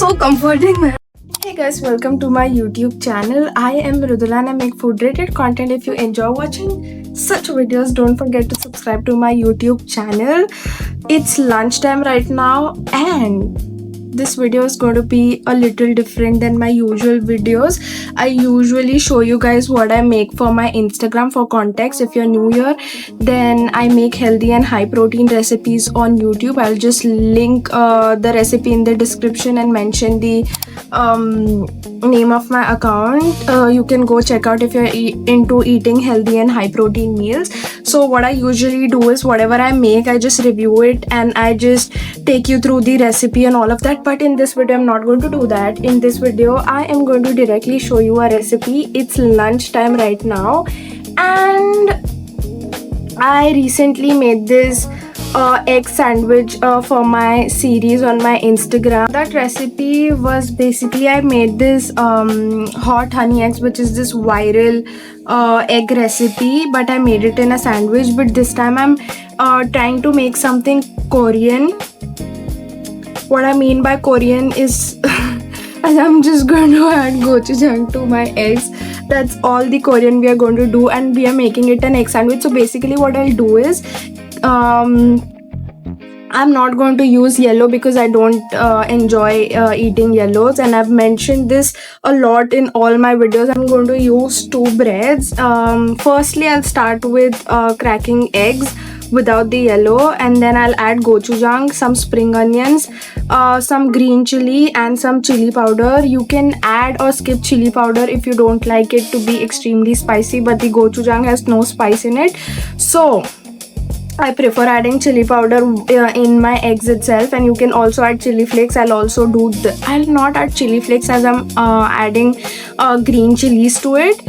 so comforting, man. Hey guys, welcome to my YouTube channel. I am Mrudula and I make food related content. If you enjoy watching such videos, don't forget to subscribe to my YouTube channel. It's lunchtime right now and this video is going to be a little different than my usual videos. I usually show you guys what I make for my Instagram. For context, if you're new here, then I make healthy and high protein recipes on YouTube. I'll just link the recipe in the description and mention the name of my account. You can go check out if you're into eating healthy and high protein meals. So what I usually do is whatever I make, I just review it and I just take you through the recipe and all of that. But in this video, I'm not going to do that. In this video, I am going to directly show you a recipe. It's lunchtime right now and I recently made this egg sandwich for my series on my Instagram. That recipe was basically I made this hot honey eggs, which is this viral egg recipe, but I made it in a sandwich. But this time I'm trying to make something Korean. What I mean by Korean is and I'm just going to add gochujang to my eggs. That's all the Korean we are going to do, and we are making it an egg sandwich. So basically what I'll do is I'm not going to use yellow because I don't enjoy eating yellows, and I've mentioned this a lot in all my videos. I'm going to use 2 breads. Firstly, I'll start with cracking eggs without the yellow, and then I'll add gochujang, some spring onions, some green chili and some chili powder. You can add or skip chili powder if you don't like it to be extremely spicy, but the gochujang has no spice in it, so I prefer adding chili powder in my eggs itself. And you can also add chili flakes. I'll not add chili flakes as I'm adding green chilies to it.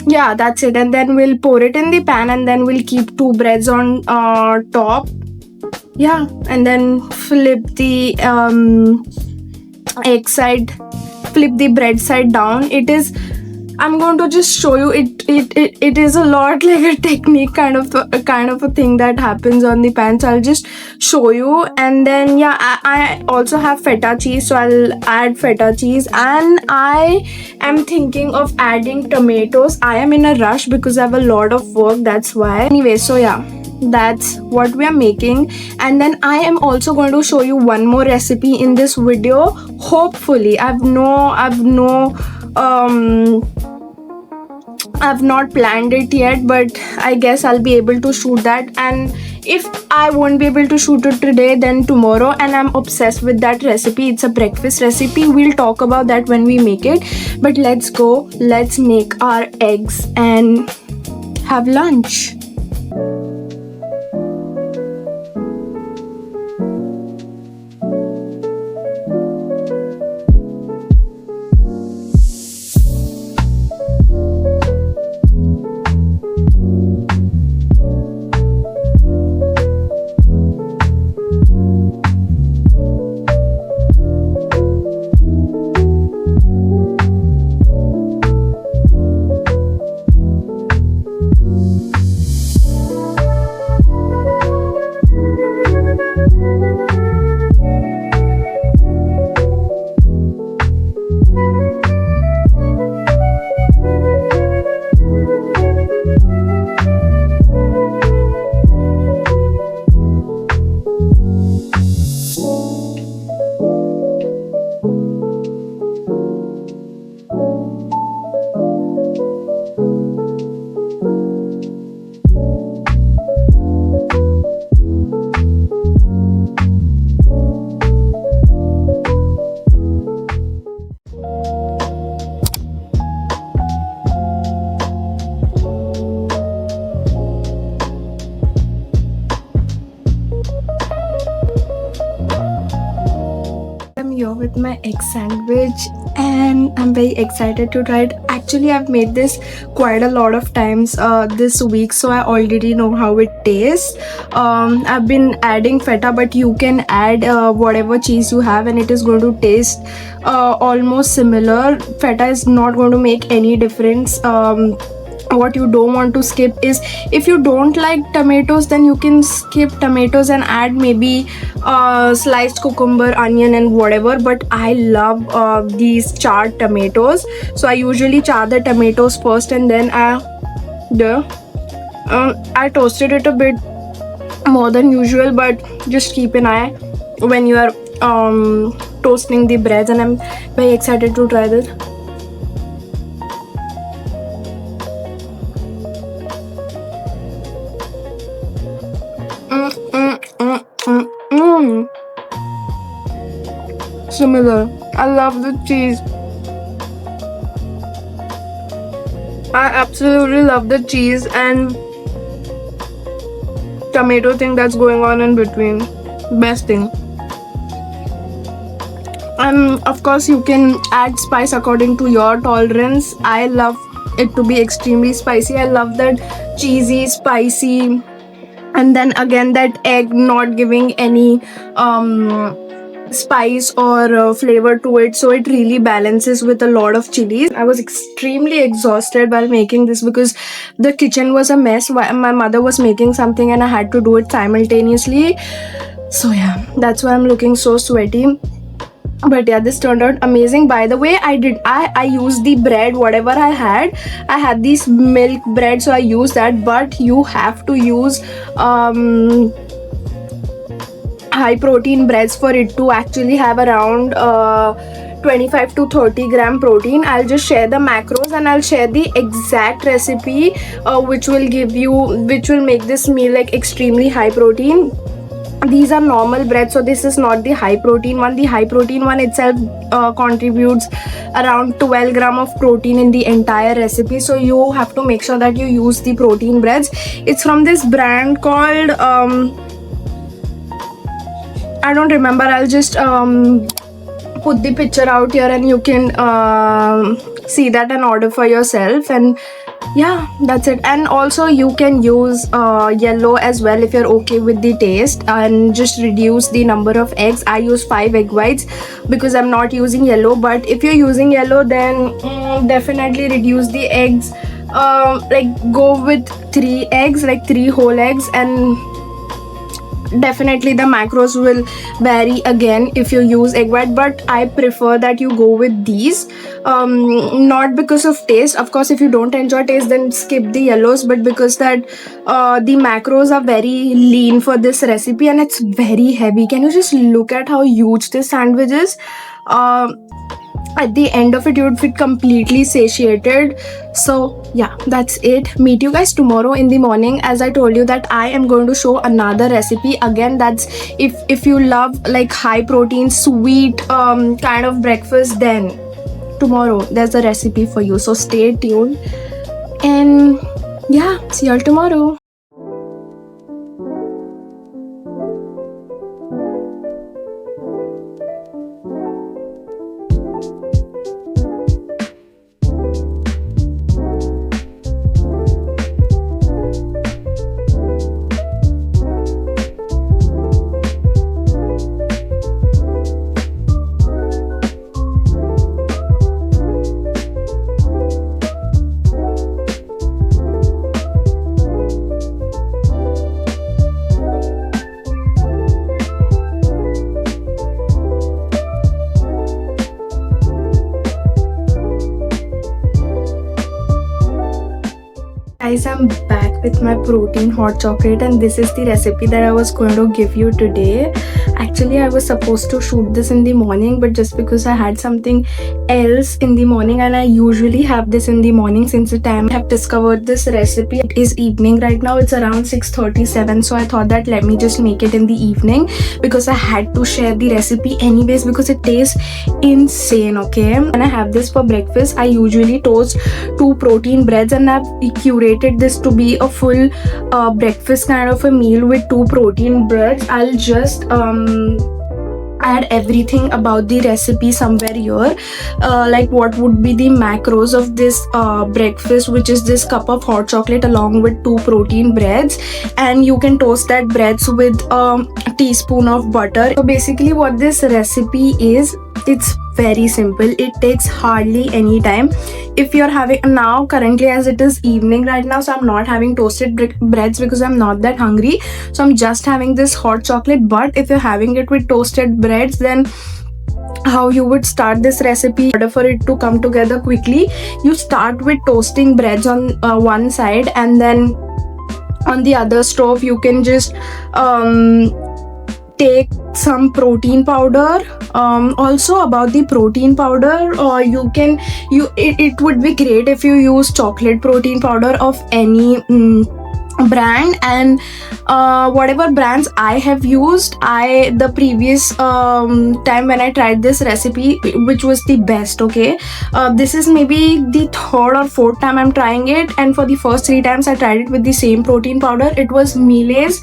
Yeah, that's it. And then we'll pour it in the pan and then we'll keep 2 breads on top. Yeah, and then flip the flip the bread side down. I'm going to just show you it is a lot like a technique kind of a thing that happens on the pan. So I'll just show you. And then yeah, I also have feta cheese, so I'll add feta cheese, and I am thinking of adding tomatoes. I am in a rush because I have a lot of work, that's why. Anyway, so yeah, that's what we are making. And then I am also going to show you one more recipe in this video. Hopefully, I've not planned it yet, but I guess I'll be able to shoot that. And if I won't be able to shoot it today, then tomorrow. And I'm obsessed with that recipe. It's a breakfast recipe. We'll talk about that when we make it. But let's go. Let's make our eggs and have lunch. Here with my egg sandwich and I'm very excited to try it. Actually, I've made this quite a lot of times this week, so I already know how it tastes. I've been adding feta, but you can add whatever cheese you have and it is going to taste almost similar. Feta is not going to make any difference what you don't want to skip is, if you don't like tomatoes, then you can skip tomatoes and add maybe sliced cucumber, onion and whatever. But I love these charred tomatoes, so I usually char the tomatoes first, and then I toasted it a bit more than usual, but just keep an eye when you are toasting the breads, and I'm very excited to try this. Similar. I love the cheese. I absolutely love the cheese and tomato thing that's going on in between. Best thing. And of course you can add spice according to your tolerance. I love it to be extremely spicy. I love that cheesy, spicy, and then again that egg not giving any spice or flavor to it, so it really balances with a lot of chilies. I was extremely exhausted while making this because the kitchen was a mess. My mother was making something and I had to do it simultaneously, so yeah, that's why I'm looking so sweaty. But yeah, this turned out amazing. By the way, I used the bread, whatever I had this milk bread, so I used that. But you have to use high protein breads for it to actually have around 25 to 30 gram protein. I'll just share the macros and I'll share the exact recipe which will make this meal like extremely high protein. These are normal bread, so this is not the high protein one. The high protein one itself contributes around 12 gram of protein in the entire recipe, so you have to make sure that you use the protein breads. It's from this brand called I don't remember. I'll just put the picture out here and you can see that and order for yourself. And yeah, that's it. And also you can use yellow as well if you're okay with the taste, and just reduce the number of eggs. I use 5 egg whites because I'm not using yellow, but if you're using yellow, then definitely reduce the eggs. Like go with 3 eggs, like 3 whole eggs, and definitely the macros will vary again if you use egg white. But I prefer that you go with these, not because of taste. Of course, if you don't enjoy taste, then skip the yellows, but because that the macros are very lean for this recipe and it's very heavy. Can you just look at how huge this sandwich is? At the end of it, you would feel completely satiated. So yeah, that's it. Meet you guys tomorrow in the morning. As I told you that I am going to show another recipe again. That's if you love like high protein sweet kind of breakfast, then tomorrow there's a recipe for you. So stay tuned, and yeah, see you all tomorrow. Guys, I'm back with my protein hot chocolate, and this is the recipe that I was going to give you today. Actually, I was supposed to shoot this in the morning, but just because I had something else in the morning, and I usually have this in the morning since the time I have discovered this recipe, it is evening right now. It's around 6:37, so I thought that let me just make it in the evening because I had to share the recipe anyways because it tastes insane. Okay, when I have this for breakfast, I usually toast 2 protein breads, and I've curated this to be a full breakfast kind of a meal with 2 protein breads. I'll just add everything about the recipe somewhere here, like what would be the macros of this breakfast, which is this cup of hot chocolate along with 2 protein breads, and you can toast that breads with a teaspoon of butter. So basically what this recipe is, It's very simple. It takes hardly any time. If you're having now, currently as it is evening right now, so I'm not having toasted breads because I'm not that hungry, so I'm just having this hot chocolate. But if you're having it with toasted breads, then how you would start this recipe, in order for it to come together quickly, you start with toasting breads on one side, and then on the other stove you can just take some protein powder. Also about the protein powder, it would be great if you use chocolate protein powder of any brand. And whatever brands I have used, the previous time when I tried this recipe, which was the best, okay, this is maybe the third or fourth time I'm trying it, and for the first 3 times I tried it with the same protein powder. It was Miele's.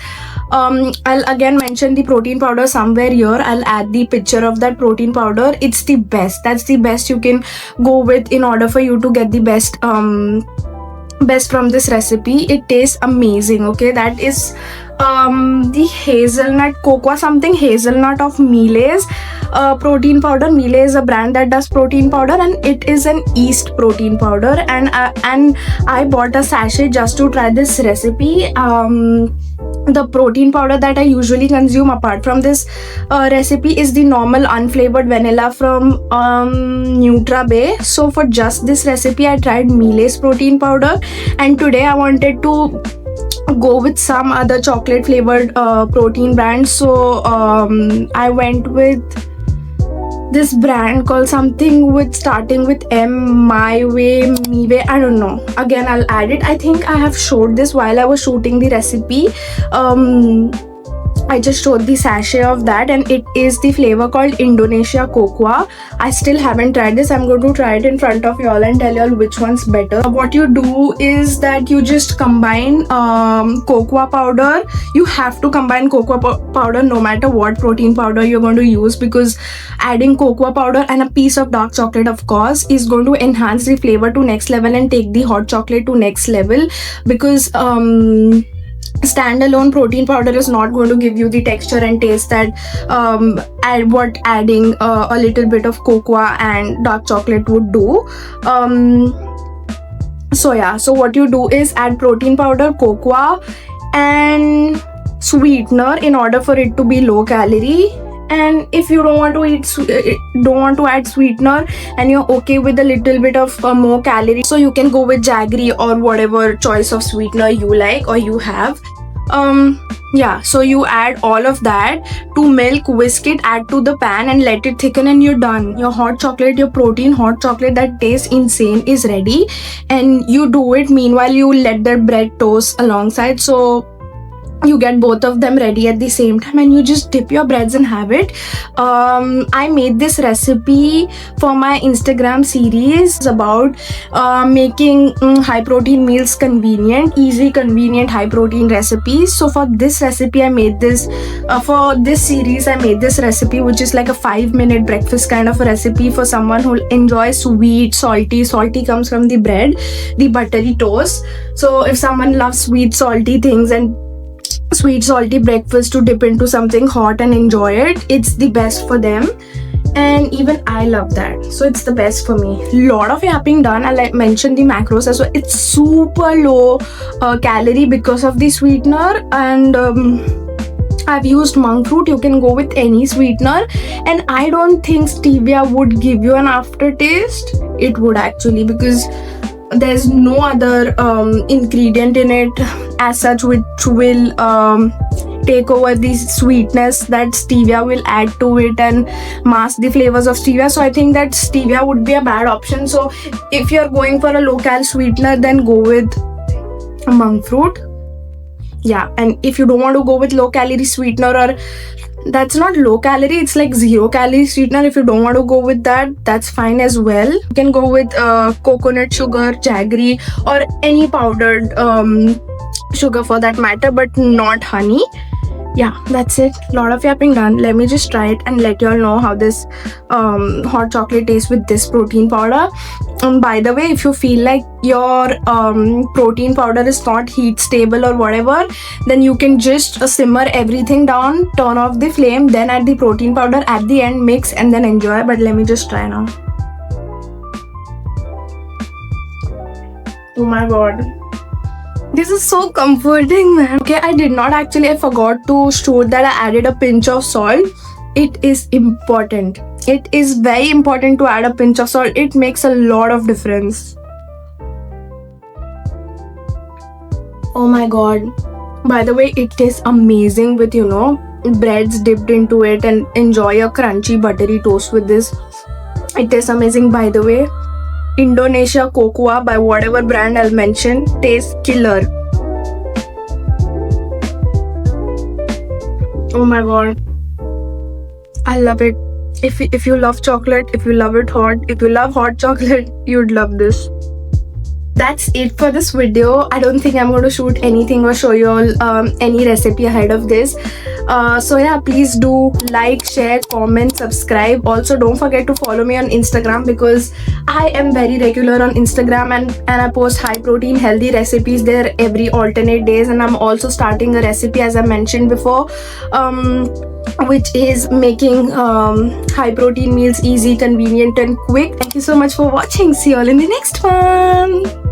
I'll again mention the protein powder somewhere here. I'll add the picture of that protein powder. It's the best. That's the best you can go with in order for you to get the best from this recipe. It tastes amazing. Okay, that is the hazelnut cocoa something hazelnut of Miele's protein powder. Miele is a brand that does protein powder, and it is an yeast protein powder. And I bought a sachet just to try this recipe. The protein powder that I usually consume apart from this recipe is the normal unflavored vanilla from Nutrabay. So for just this recipe I tried Miele's protein powder, and today I wanted to go with some other chocolate flavored protein brand. So I went with this brand called something with starting with M, My Way, Me Way, I don't know. Again, I'll add it. I think I have showed this while I was shooting the recipe. I just showed the sachet of that, and it is the flavor called Indonesia Cocoa. I still haven't tried this. I'm going to try it in front of y'all and tell y'all which one's better. What you do is that you just combine cocoa powder. You have to combine cocoa powder no matter what protein powder you're going to use, because adding cocoa powder and a piece of dark chocolate, of course, is going to enhance the flavor to next level and take the hot chocolate to next level, because standalone protein powder is not going to give you the texture and taste that adding a little bit of cocoa and dark chocolate would do. So what you do is add protein powder, cocoa, and sweetener in order for it to be low calorie. And if you don't want to add sweetener and you're okay with a little bit of more calorie, so you can go with jaggery or whatever choice of sweetener you like or you have. So you add all of that to milk, whisk it, add to the pan and let it thicken, and you're done. Your hot chocolate, your protein hot chocolate that tastes insane is ready. And you do it, meanwhile you let that bread toast alongside, so you get both of them ready at the same time, and you just dip your breads and have it. I made this recipe for my Instagram series about making high protein meals convenient, easy, convenient, high protein recipes. So for this recipe I made this for this series I made this recipe, which is like a 5-minute breakfast kind of a recipe for someone who enjoys sweet, salty comes from the bread, the buttery toast. So if someone loves sweet, salty things and sweet salty breakfast to dip into something hot and enjoy it, it's the best for them. And even I love that, so it's the best for me. Lot of yapping done. I'll mention the macros as well. It's super low calorie because of the sweetener, and I've used monk fruit. You can go with any sweetener, and I don't think stevia would give you an aftertaste. It would actually, because there's no other ingredient in it as such which will take over the sweetness that stevia will add to it and mask the flavors of stevia. So I think that stevia would be a bad option. So if you're going for a low-cal sweetener, then go with monk fruit. Yeah, and if you don't want to go with low-calorie sweetener, or that's not low calorie, it's like 0-calorie sweetener, if you don't want to go with that, that's fine as well. You can go with coconut sugar, jaggery, or any powdered sugar for that matter, but not honey. Yeah, that's it. Lot of yapping done. Let me just try it and let y'all know how this hot chocolate tastes with this protein powder. By the way, if you feel like your protein powder is not heat stable or whatever, then you can just simmer everything down, turn off the flame, then add the protein powder at the end, mix and then enjoy. But let me just try now. Oh my god. This is so comforting, man. Okay, I forgot to show that I added a pinch of salt. It is important. It is very important to add a pinch of salt. It makes a lot of difference. Oh my god. By the way, it tastes amazing with, breads dipped into it, and enjoy a crunchy buttery toast with this. It tastes amazing. By the way, Indonesia cocoa by whatever brand I'll mention tastes killer. Oh my god, I love it. If you love chocolate, if you love it hot, if you love hot chocolate, you'd love this. That's it for this video. I don't think I'm going to shoot anything or show you all any recipe ahead of this. So yeah, please do like, share, comment, subscribe. Also, don't forget to follow me on Instagram, because I am very regular on Instagram, and I post high protein healthy recipes there every alternate days. And I'm also starting a recipe, as I mentioned before, which is making high protein meals easy, convenient and quick. Thank you so much for watching. See you all in the next one.